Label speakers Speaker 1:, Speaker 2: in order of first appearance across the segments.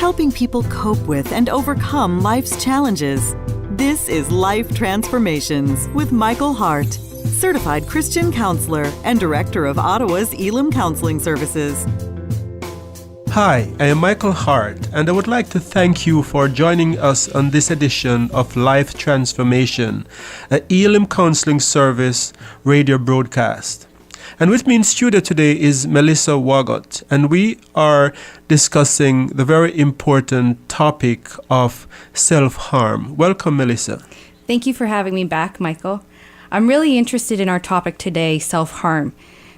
Speaker 1: helping people cope with and overcome life's challenges. This is Life Transformations with Michael Hart, certified Christian counselor and director of Ottawa's Elam Counselling Services.
Speaker 2: Hi, I am Michael Hart, and I would like to thank you for joining us on this edition of Life Transformation, a Elam Counseling Service radio broadcast. And with me in studio today is Melissa Wagot, and we are discussing the very important topic of self-harm. Welcome, Melissa.
Speaker 3: Thank you for having me back, Michael. I'm really interested in our topic today, self-harm,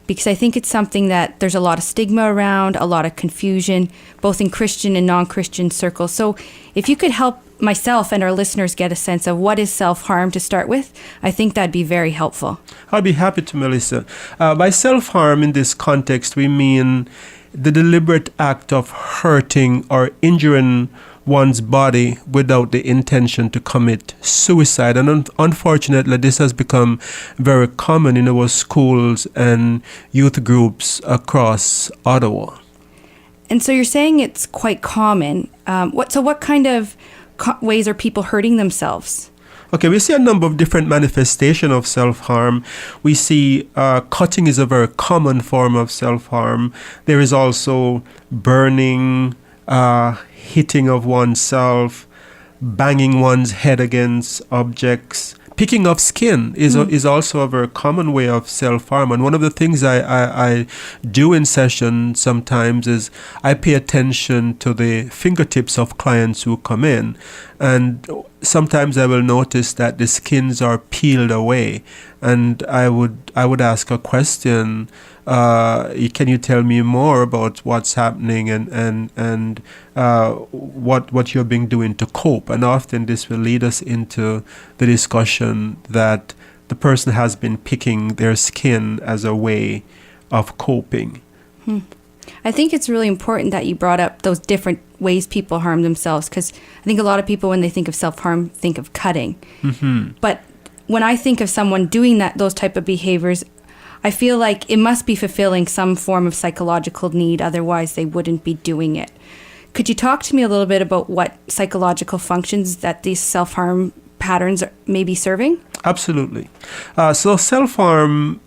Speaker 3: because I think it's something that there's a lot of stigma around, a lot of confusion, both in Christian and non-Christian circles. So if you could help myself and our listeners get a sense of what is self-harm to start with, I think that'd be very helpful.
Speaker 2: I'll be happy to, Melissa. By self-harm in this context, we mean the deliberate act of hurting or injuring one's body without the intention to commit suicide. And unfortunately, this has become very common in our schools and youth groups across Ottawa.
Speaker 3: And so you're saying it's quite common. What kind of ways are people hurting themselves?
Speaker 2: Okay, we see a number of different manifestations of self-harm. We see cutting is a very common form of self-harm. There is also burning, hitting of oneself, banging one's head against objects. Picking up skin is also a very common way of self-harm. And one of the things I do in session sometimes is I pay attention to the fingertips of clients who come in. And sometimes I will notice that the skins are peeled away. And I would ask a question, can you tell me more about what's happening and what you're being doing to cope? And often this will lead us into the discussion that the person has been picking their skin as a way of coping.
Speaker 3: I think it's really important that you brought up those different ways people harm themselves, because I think a lot of people, when they think of self-harm, think of cutting. Mm-hmm. But when I think of someone doing those type of behaviors, I feel like it must be fulfilling some form of psychological need, otherwise they wouldn't be doing it. Could you talk to me a little bit about what psychological functions that these self-harm patterns may be serving?
Speaker 2: Absolutely. So self-harm,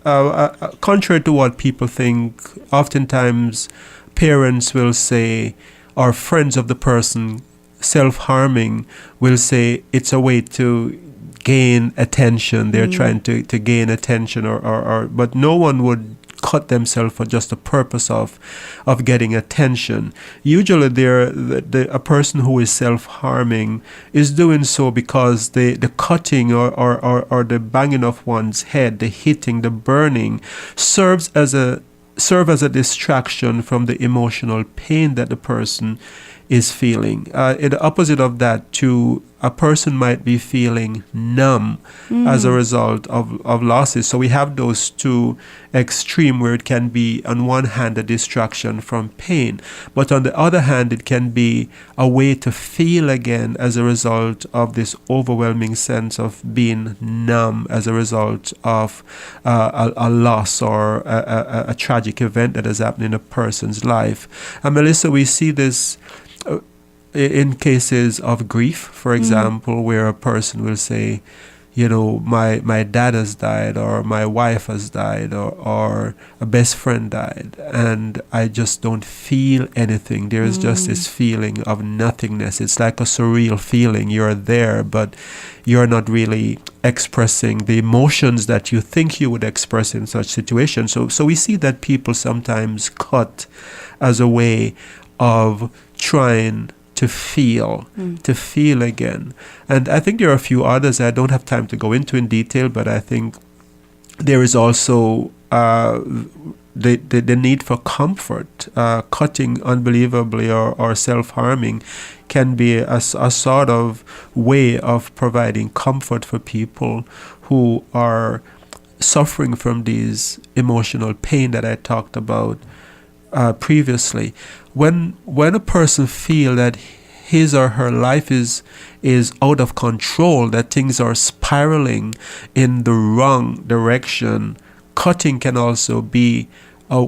Speaker 2: contrary to what people think, oftentimes parents will say, or friends of the person self-harming will say it's a way to gain attention. They're trying to gain attention, but no one would cut themselves for just the purpose of getting attention. Usually a person who is self-harming is doing so because the cutting or the banging of one's head, the hitting, the burning serve as a distraction from the emotional pain that the person is feeling. In the opposite of that, too, a person might be feeling numb as a result of losses. So we have those two extreme where it can be, on one hand, a distraction from pain, but on the other hand, it can be a way to feel again as a result of this overwhelming sense of being numb as a result of a loss or a tragic event that has happened in a person's life. And Melissa, we see this in cases of grief, for example, where a person will say, my dad has died, or my wife has died, or a best friend died, and I just don't feel anything. There is just this feeling of nothingness. It's like a surreal feeling. You're there, but you're not really expressing the emotions that you think you would express in such situations. So we see that people sometimes cut as a way of trying to feel again. And I think there are a few others I don't have time to go into in detail, but I think there is also the need for comfort. Cutting unbelievably or self-harming can be a sort of way of providing comfort for people who are suffering from these emotional pain that I talked about previously. When a person feels that his or her life is out of control, that things are spiraling in the wrong direction, cutting can also be,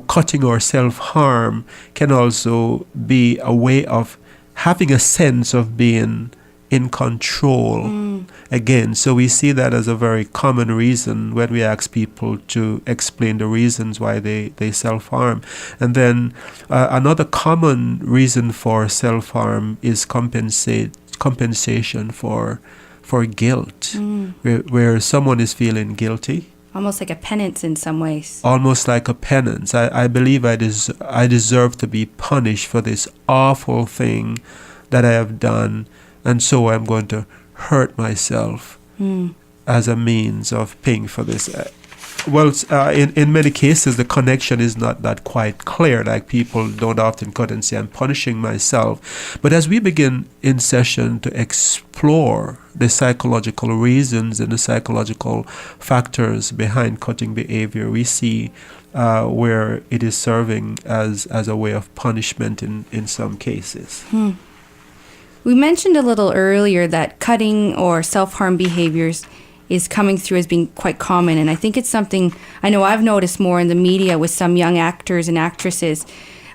Speaker 2: cutting or self-harm can also be a way of having a sense of being in control again. So we see that as a very common reason when we ask people to explain the reasons why they self-harm. And then another common reason for self-harm is compensation for guilt, where someone is feeling guilty.
Speaker 3: Almost like a penance in some ways.
Speaker 2: Almost like a penance. I believe I deserve to be punished for this awful thing that I have done, and so I'm going to hurt myself as a means of paying for this. In many cases, the connection is not that quite clear. Like, people don't often cut and say, I'm punishing myself. But as we begin in session to explore the psychological reasons and the psychological factors behind cutting behavior, we see where it is serving as a way of punishment in some cases.
Speaker 3: We mentioned a little earlier that cutting or self-harm behaviors is coming through as being quite common. And I think it's something I know I've noticed more in the media with some young actors and actresses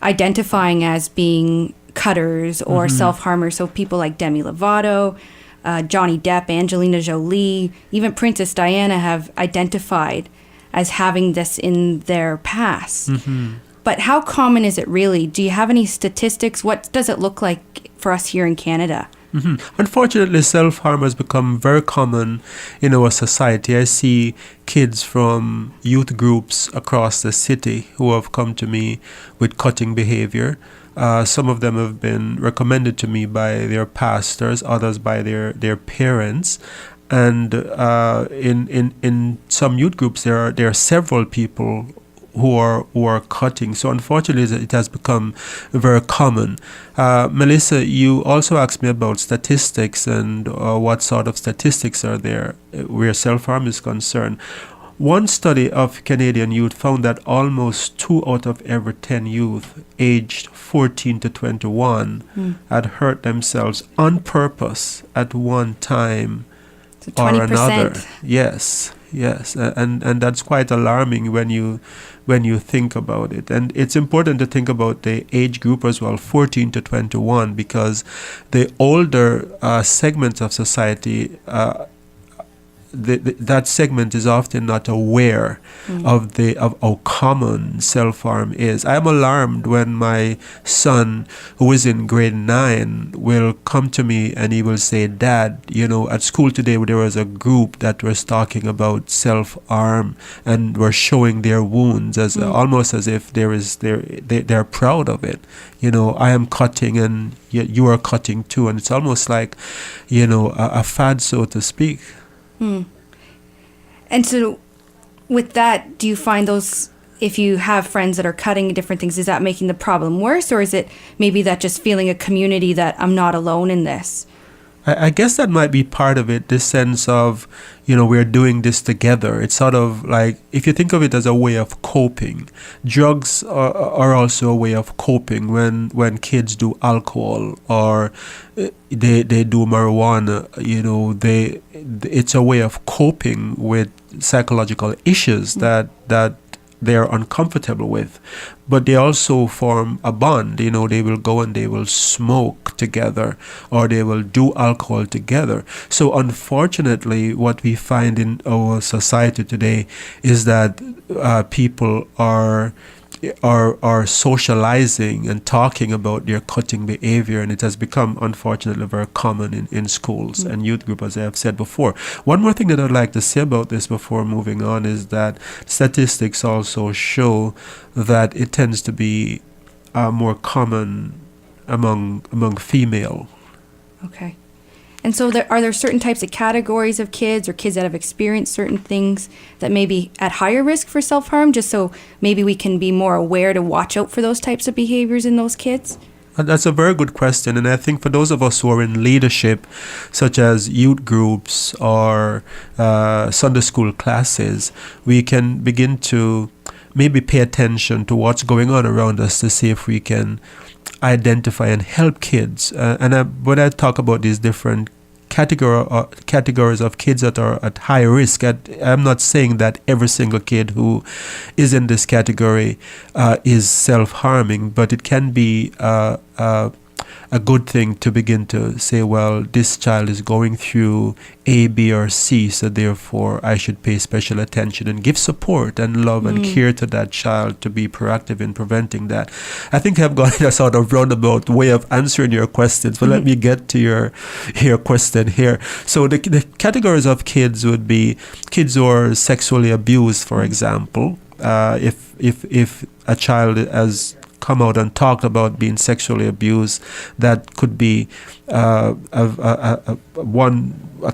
Speaker 3: identifying as being cutters or self-harmers. So people like Demi Lovato, Johnny Depp, Angelina Jolie, even Princess Diana have identified as having this in their past. But how common is it really? Do you have any statistics? What does it look like for us here in Canada?
Speaker 2: Unfortunately, self-harm has become very common in our society. I see kids from youth groups across the city who have come to me with cutting behavior. Some of them have been recommended to me by their pastors, others by their parents. And in some youth groups, there are several people who are cutting. So unfortunately, it has become very common. Melissa, you also asked me about statistics and what sort of statistics are there where self-harm is concerned. One study of Canadian youth found that almost 2 out of every 10 youth aged 14 to 21 had hurt themselves on purpose at one time
Speaker 3: So
Speaker 2: or
Speaker 3: 20%.
Speaker 2: another. Yes, and that's quite alarming when you think about it. And it's important to think about the age group as well, 14 to 21, because the older segments of society, that segment is often not aware of how common self-harm is. I am alarmed when my son, who is in grade 9, will come to me and he will say, Dad, at school today there was a group that was talking about self-harm and were showing their wounds as almost as if they're proud of it. I am cutting and you are cutting too, and it's almost like a fad, so to speak.
Speaker 3: And so with that, do you find those, if you have friends that are cutting different things, is that making the problem worse, or is it maybe that just feeling a community that I'm not alone in this?
Speaker 2: I guess that might be part of it, this sense of, we're doing this together. It's sort of like, if you think of it as a way of coping, drugs are also a way of coping. When kids do alcohol or they do marijuana, it's a way of coping with psychological issues that they're uncomfortable with. But they also form a bond. They will go and they will smoke together, or they will do alcohol together. So unfortunately, what we find in our society today is that people are socializing and talking about their cutting behavior, and it has become, unfortunately, very common in schools and youth group, as I have said before. One more thing that I'd like to say about this before moving on is that statistics also show that it tends to be more common among female.
Speaker 3: Okay. And so are there certain types of categories of kids or kids that have experienced certain things that may be at higher risk for self-harm, just so maybe we can be more aware to watch out for those types of behaviors in those kids?
Speaker 2: That's a very good question. And I think for those of us who are in leadership, such as youth groups or Sunday school classes, we can begin to maybe pay attention to what's going on around us to see if we can identify and help kids. When I talk about these different categories of kids that are at high risk, I'm not saying that every single kid who is in this category is self-harming, but it can be a good thing to begin to say, well, this child is going through A, B, or C, so therefore I should pay special attention and give support and love and care to that child to be proactive in preventing that. I think I've got a sort of roundabout way of answering your questions, but let me get to your question here. So the categories of kids would be kids who are sexually abused, for example. If a child has come out and talked about being sexually abused, that could be a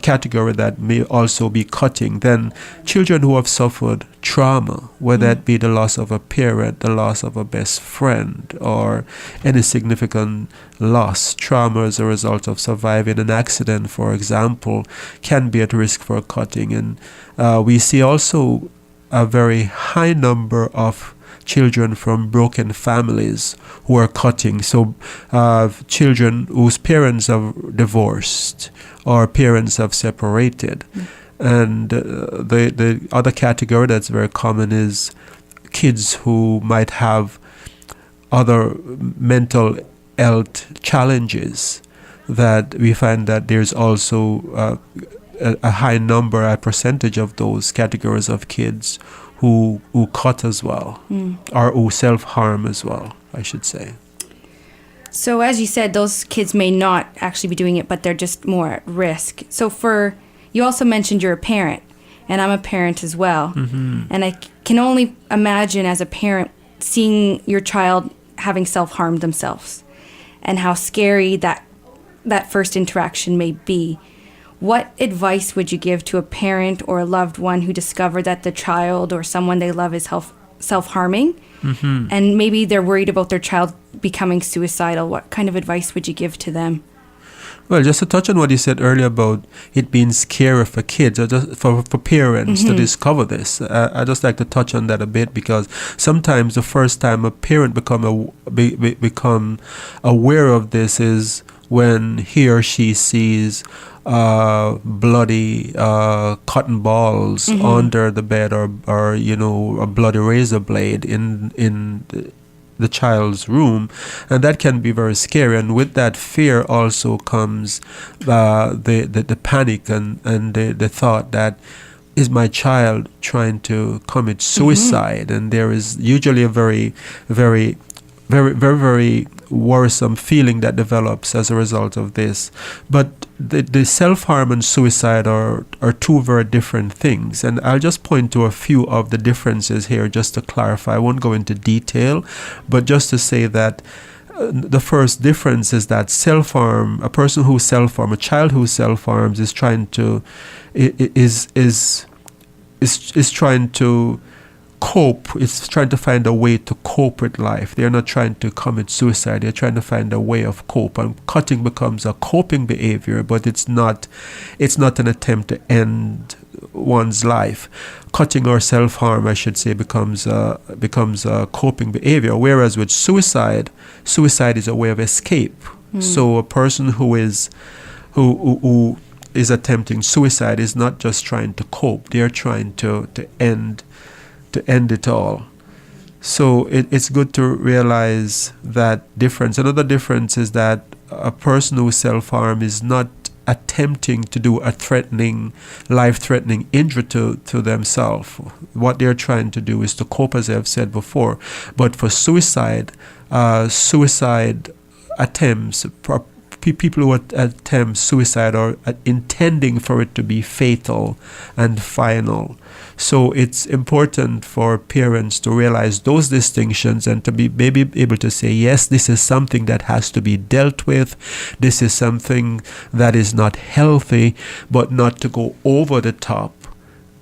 Speaker 2: category that may also be cutting. Then children who have suffered trauma, whether it be the loss of a parent, the loss of a best friend, or any significant loss, trauma as a result of surviving an accident, for example, can be at risk for cutting. And we see also a very high number of children from broken families who are cutting. So children whose parents have divorced or parents have separated. And the other category that's very common is kids who might have other mental health challenges, that we find that there's also a high number, a percentage of those categories of kids who cut as well, or who self-harm as well, I should say.
Speaker 3: So as you said, those kids may not actually be doing it, but they're just more at risk. So you also mentioned you're a parent, and I'm a parent as well. And I can only imagine as a parent seeing your child having self-harmed themselves and how scary that first interaction may be. What advice would you give to a parent or a loved one who discovered that the child or someone they love is self-harming, and maybe they're worried about their child becoming suicidal? What kind of advice would you give to them?
Speaker 2: Well, just to touch on what you said earlier about it being scary for kids, or just for parents to discover this, I just like to touch on that a bit, because sometimes the first time a parent become aware of this is when he or she sees bloody cotton balls under the bed, or a bloody razor blade in the child's room, and that can be very scary. And with that fear also comes the panic and the thought that, is my child trying to commit suicide? And there is usually a very, very, very, very, very worrisome feeling that develops as a result of this. But the self-harm and suicide are two very different things. And I'll just point to a few of the differences here just to clarify. I won't go into detail, but just to say that the first difference is that self-harm, a person who self-harm, a child who self-harms is trying to cope. It's trying to find a way to cope with life. They're not trying to commit suicide. They're trying to find a way of cope. And cutting becomes a coping behavior, but it's not an attempt to end one's life. Cutting or self-harm, I should say, becomes a coping behavior. Whereas with suicide is a way of escape. So a person who is attempting suicide is not just trying to cope. They're trying to end it all. So it's good to realize that difference. Another difference is that a person who self-harm is not attempting to do a life-threatening injury to themselves. What they're trying to do is to cope, as I've said before. But for suicide attempts, people who attempt suicide are intending for it to be fatal and final. So it's important for parents to realize those distinctions and to be maybe able to say, yes, this is something that has to be dealt with. This is something that is not healthy, but not to go over the top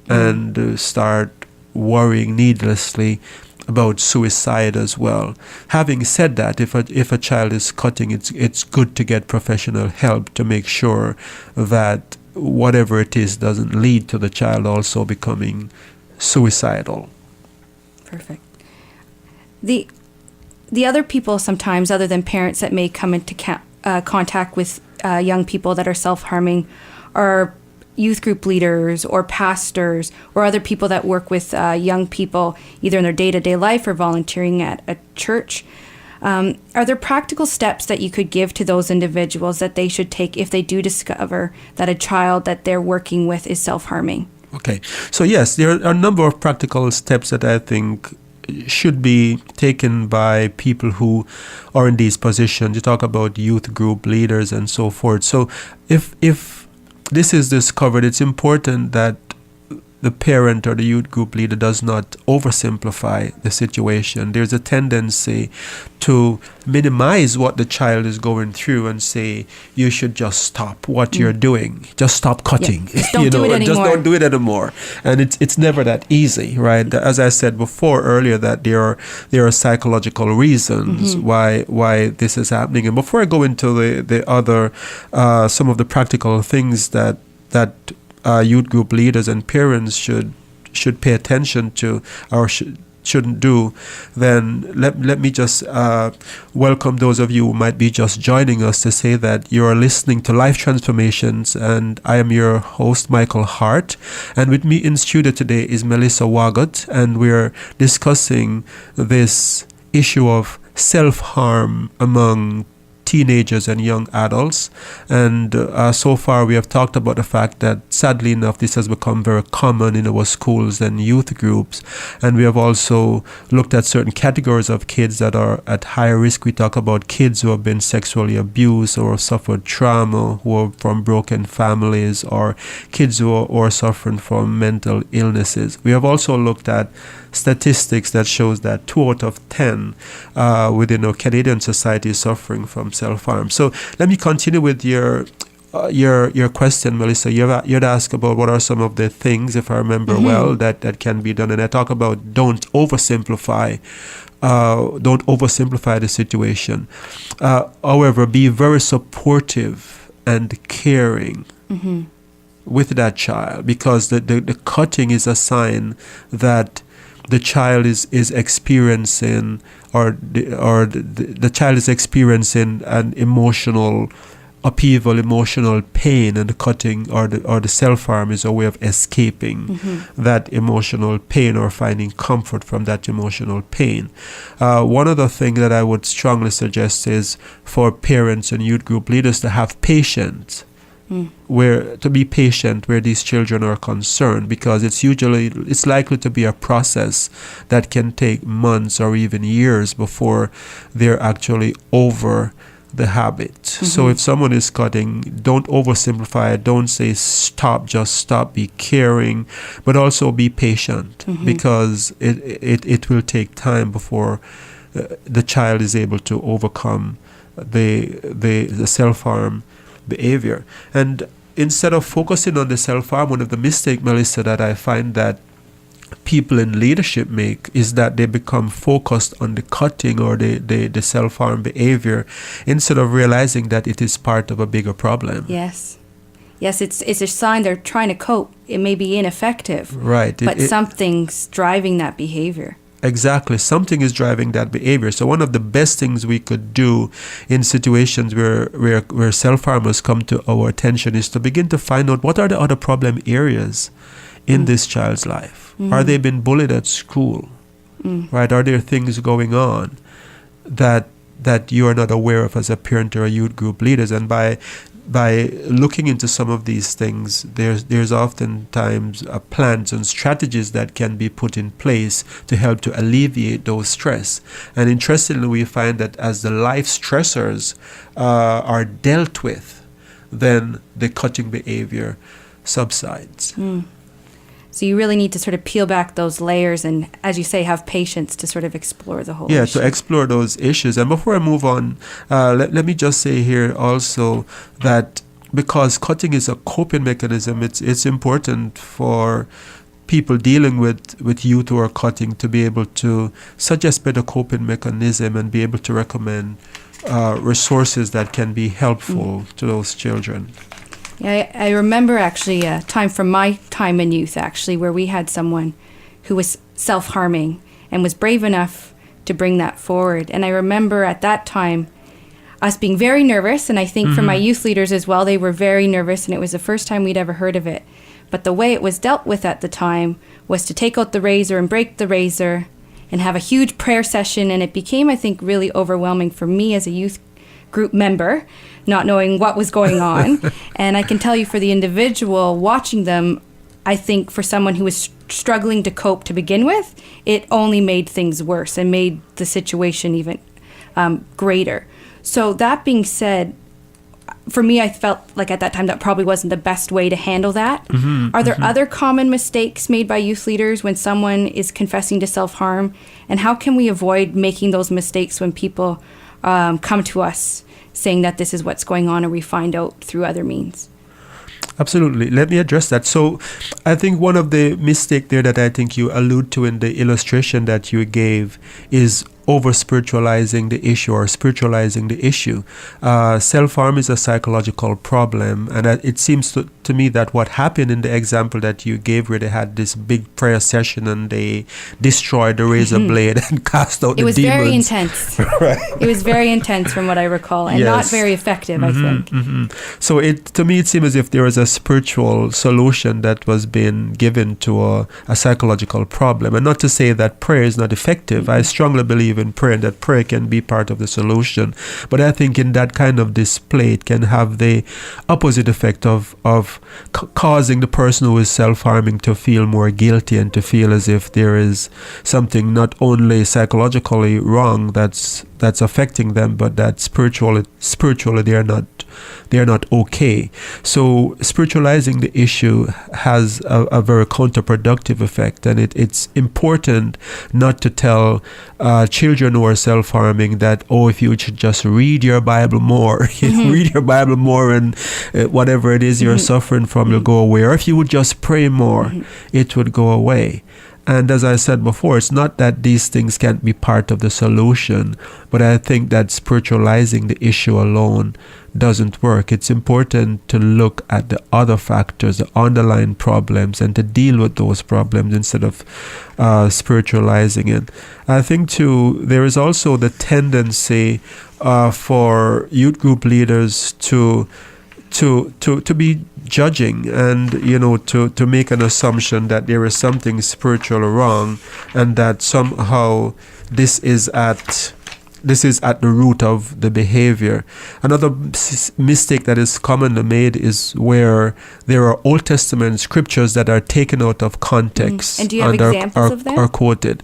Speaker 2: and start worrying needlessly about suicide as well. Having said that, if a child is cutting, it's good to get professional help to make sure that whatever it is doesn't lead to the child also becoming suicidal.
Speaker 3: Perfect. The other people sometimes, other than parents, that may come into contact with young people that are self-harming are youth group leaders or pastors or other people that work with young people either in their day-to-day life or volunteering at a church. Are there practical steps that you could give to those individuals that they should take if they do discover that a child that they're working with is self-harming?
Speaker 2: Okay. So yes, there are a number of practical steps that I think should be taken by people who are in these positions. You talk about youth group leaders and so forth. So if this is discovered, it's important that the parent or the youth group leader does not oversimplify the situation. There's a tendency to minimize what the child is going through and say, you should just stop what you're doing. Just stop cutting.
Speaker 3: Yeah. Just don't do it anymore.
Speaker 2: Just don't do it anymore. And it's never that easy, right? As I said before earlier, that there are psychological reasons why this is happening. And before I go into the other, some of the practical things that youth group leaders and parents should pay attention to or shouldn't do, then let me just welcome those of you who might be just joining us to say that you are listening to Life Transformations, and I am your host, Michael Hart, and with me in studio today is Melissa Wagot, and we're discussing this issue of self-harm among teenagers and young adults. And so far we have talked about the fact that sadly enough this has become very common in our schools and youth groups, and we have also looked at certain categories of kids that are at higher risk. We talk about kids who have been sexually abused or suffered trauma, who are from broken families, or kids who are suffering from mental illnesses. We have also looked at statistics that shows that 2 out of 10 within our Canadian society is suffering from self-harm. So let me continue with your question, Melissa. You had asked about what are some of the things, if I remember well, that can be done, and I talk about don't oversimplify the situation. However, be very supportive and caring with that child, because the cutting is a sign that the child is experiencing, or the child is experiencing an emotional upheaval, emotional pain, and the cutting or the self-harm is a way of escaping that emotional pain or finding comfort from that emotional pain. One other thing that I would strongly suggest is for parents and youth group leaders to have patience. Where these children are concerned, because it's likely to be a process that can take months or even years before they're actually over the habit. So if someone is cutting, don't oversimplify it. Don't say stop, just stop. Be caring, but also be patient, because it will take time before the child is able to overcome the self-harm behavior. And instead of focusing on the self-harm, one of the mistakes, Melissa, that I find that people in leadership make is that they become focused on the cutting or the self-harm behavior instead of realizing that it is part of a bigger problem.
Speaker 3: Yes, it's a sign they're trying to cope. It may be ineffective,
Speaker 2: right?
Speaker 3: But something's driving that behavior.
Speaker 2: Exactly. Something is driving that behavior. So one of the best things we could do in situations where self-harmers come to our attention is to begin to find out what are the other problem areas in this child's life. Are they being bullied at school? Right? Are there things going on that you are not aware of as a parent or a youth group leaders? And by looking into some of these things, there's oftentimes plans and strategies that can be put in place to help to alleviate those stress. And interestingly, we find that as the life stressors are dealt with, then the cutting behavior subsides.
Speaker 3: So you really need to sort of peel back those layers and, as you say, have patience to sort of explore the whole issue.
Speaker 2: To explore those issues. And before I move on, let me just say here also that because cutting is a coping mechanism, it's important for people dealing with youth who are cutting to be able to suggest better coping mechanism and be able to recommend resources that can be helpful to those children.
Speaker 3: Yeah, I remember actually a time from my time in youth, actually, where we had someone who was self-harming and was brave enough to bring that forward. And I remember at that time us being very nervous, and I think for my youth leaders as well, they were very nervous, and it was the first time we'd ever heard of it. But the way it was dealt with at the time was to take out the razor and break the razor and have a huge prayer session. And it became, I think, really overwhelming for me as a youth group member, not knowing what was going on. And I can tell you, for the individual watching them, I think for someone who was struggling to cope to begin with, it only made things worse and made the situation even greater. So that being said, for me, I felt like at that time that probably wasn't the best way to handle that. Are there other common mistakes made by youth leaders when someone is confessing to self-harm? And how can we avoid making those mistakes when people come to us saying that this is what's going on, or we find out through other means?
Speaker 2: Absolutely. Let me address that. So I think one of the mistakes there that I think you allude to in the illustration that you gave is over-spiritualizing the issue or spiritualizing the issue. Self-harm is a psychological problem, and it seems to me that what happened in the example that you gave, where they had this big prayer session and they destroyed the razor blade and cast out the demons.
Speaker 3: It was very intense.
Speaker 2: Right.
Speaker 3: It was very intense from what I recall, and not very effective, I think.
Speaker 2: So to me, it seemed as if there was a spiritual solution that was being given to a psychological problem. And not to say that prayer is not effective. I strongly believe in prayer, and that prayer can be part of the solution. But I think in that kind of display, it can have the opposite effect of causing the person who is self-harming to feel more guilty and to feel as if there is something not only psychologically wrong that's affecting them, but that spiritually they are not okay. So spiritualizing the issue has a very counterproductive effect, and it's important not to tell children who are self-harming that, if you should just read your Bible more, read your Bible more, and whatever it is you're suffering from will go away. Or if you would just pray more, it would go away. And as I said before, it's not that these things can't be part of the solution, but I think that spiritualizing the issue alone doesn't work. It's important to look at the other factors, the underlying problems, and to deal with those problems instead of spiritualizing it. I think too, there is also the tendency for youth group leaders to be judging and to make an assumption that there is something spiritual wrong, and that somehow this is at the root of the behavior. Another mistake that is commonly made is where there are Old Testament scriptures that are taken out of context
Speaker 3: and do you have examples of that?
Speaker 2: Are quoted.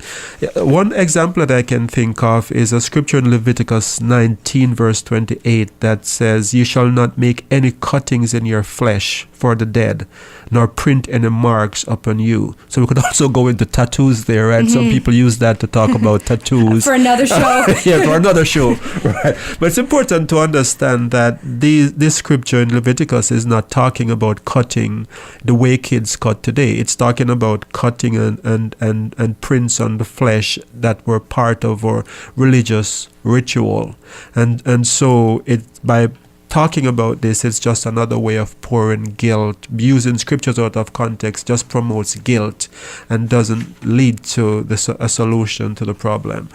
Speaker 2: One example that I can think of is a scripture in Leviticus 19 verse 28 that says, "You shall not make any cuttings in your flesh for the dead, nor print any marks upon you." So we could also go into tattoos there, right? Some people use that to talk about tattoos.
Speaker 3: For another show.
Speaker 2: Yeah, for another show, right? But it's important to understand that this scripture in Leviticus is not talking about cutting the way kids cut today. It's talking about cutting and prints on the flesh that were part of our religious ritual. And so by talking about this, it's just another way of pouring guilt. Using scriptures out of context just promotes guilt and doesn't lead to a solution to the problem.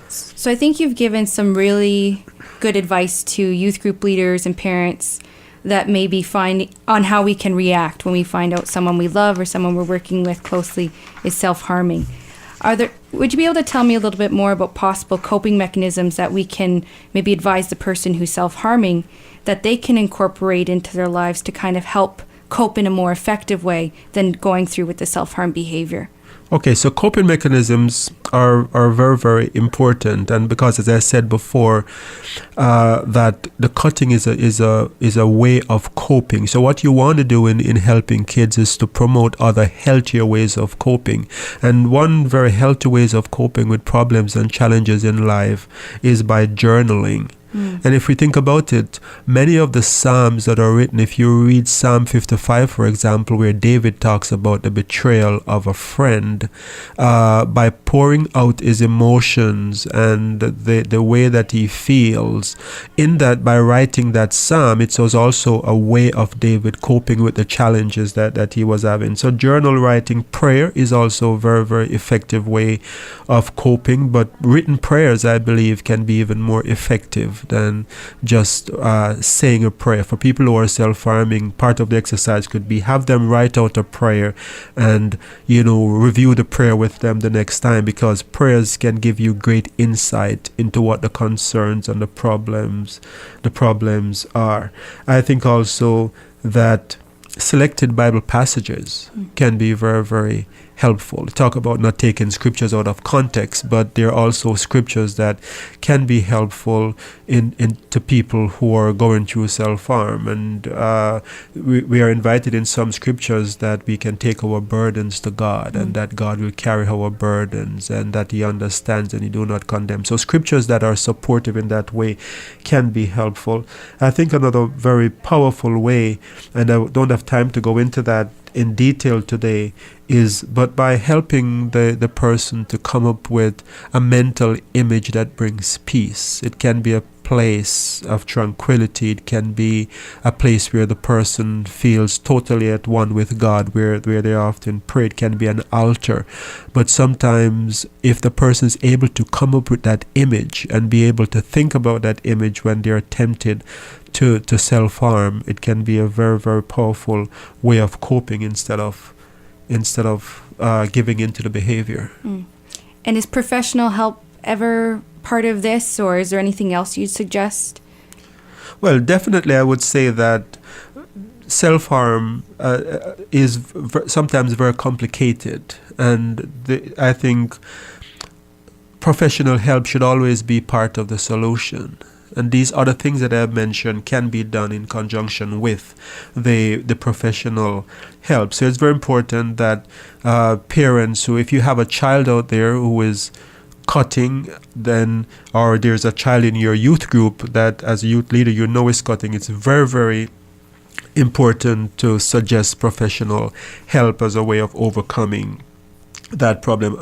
Speaker 3: So I think you've given some really good advice to youth group leaders and parents that maybe on how we can react when we find out someone we love or someone we're working with closely is self-harming. Would you be able to tell me a little bit more about possible coping mechanisms that we can maybe advise the person who's self-harming that they can incorporate into their lives to kind of help cope in a more effective way than going through with the self-harm behavior?
Speaker 2: Okay, so coping mechanisms are very, very important, and because, as I said before, that the cutting is a way of coping. So what you want to do in helping kids is to promote other healthier ways of coping. And one very healthy ways of coping with problems and challenges in life is by journaling. And if we think about it, many of the Psalms that are written, if you read Psalm 55, for example, where David talks about the betrayal of a friend, by pouring out his emotions and the way that he feels, in that, by writing that Psalm, it was also a way of David coping with the challenges that he was having. So journal writing, prayer is also a very, very effective way of coping, but written prayers, I believe, can be even more effective than than just saying a prayer. For people who are self-harming, part of the exercise could be have them write out a prayer and, review the prayer with them the next time, because prayers can give you great insight into what the concerns and the problems are. I think also that selected Bible passages can be very, very helpful. Talk about not taking scriptures out of context, but there are also scriptures that can be helpful to people who are going through self-harm. And we are invited in some scriptures that we can take our burdens to God, and that God will carry our burdens, and that He understands and He do not condemn. So scriptures that are supportive in that way can be helpful. I think another very powerful way, and I don't have time to go into that in detail today, but by helping the person to come up with a mental image that brings peace. It can be a place of tranquility. It can be a place where the person feels totally at one with God, where they often pray. It can be an altar. But sometimes if the person is able to come up with that image and be able to think about that image when they're tempted to self-harm, it can be a very, very powerful way of coping instead of giving into the behavior.
Speaker 3: And is professional help ever part of this, or is there anything else you'd suggest?
Speaker 2: Well, definitely I would say that self-harm is sometimes very complicated, and I think professional help should always be part of the solution. And these other things that I have mentioned can be done in conjunction with the professional help. So it's very important that parents who, if you have a child out there who is cutting, or there's a child in your youth group that as a youth leader is cutting, it's very, very important to suggest professional help as a way of overcoming that problem.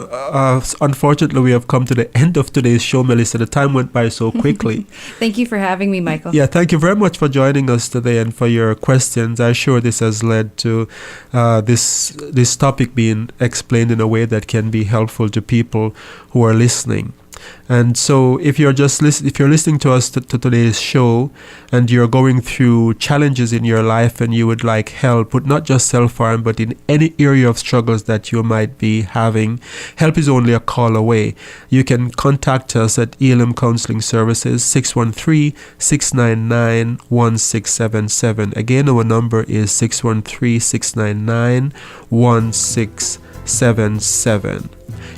Speaker 2: Unfortunately, we have come to the end of today's show, Melissa. The time went by so quickly.
Speaker 3: Thank you for having me, Michael.
Speaker 2: Yeah, thank you very much for joining us today and for your questions. I'm sure this has led to this topic being explained in a way that can be helpful to people who are listening. And so if you're listening to us to today's show and you're going through challenges in your life and you would like help with not just self-harm but in any area of struggles that you might be having, help is only a call away. You can contact us at Elim Counselling Services, 613-699-1677. Again, our number is 613-699-1677.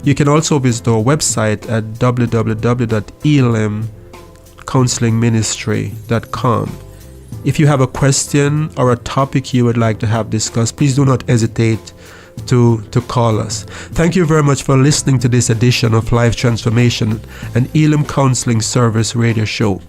Speaker 2: You can also visit our website at www.elimcounsellingministry.com. If you have a question or a topic you would like to have discussed, please do not hesitate to call us. Thank you very much for listening to this edition of Life Transformation and Elim Counselling Service Radio Show.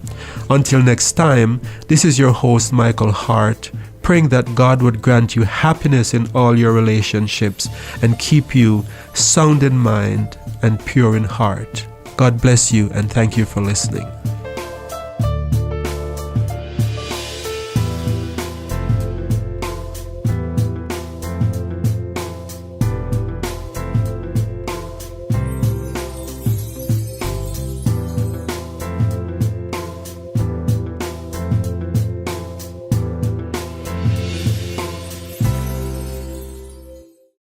Speaker 2: Until next time, this is your host, Michael Hart, praying that God would grant you happiness in all your relationships and keep you sound in mind and pure in heart. God bless you, and thank you for listening.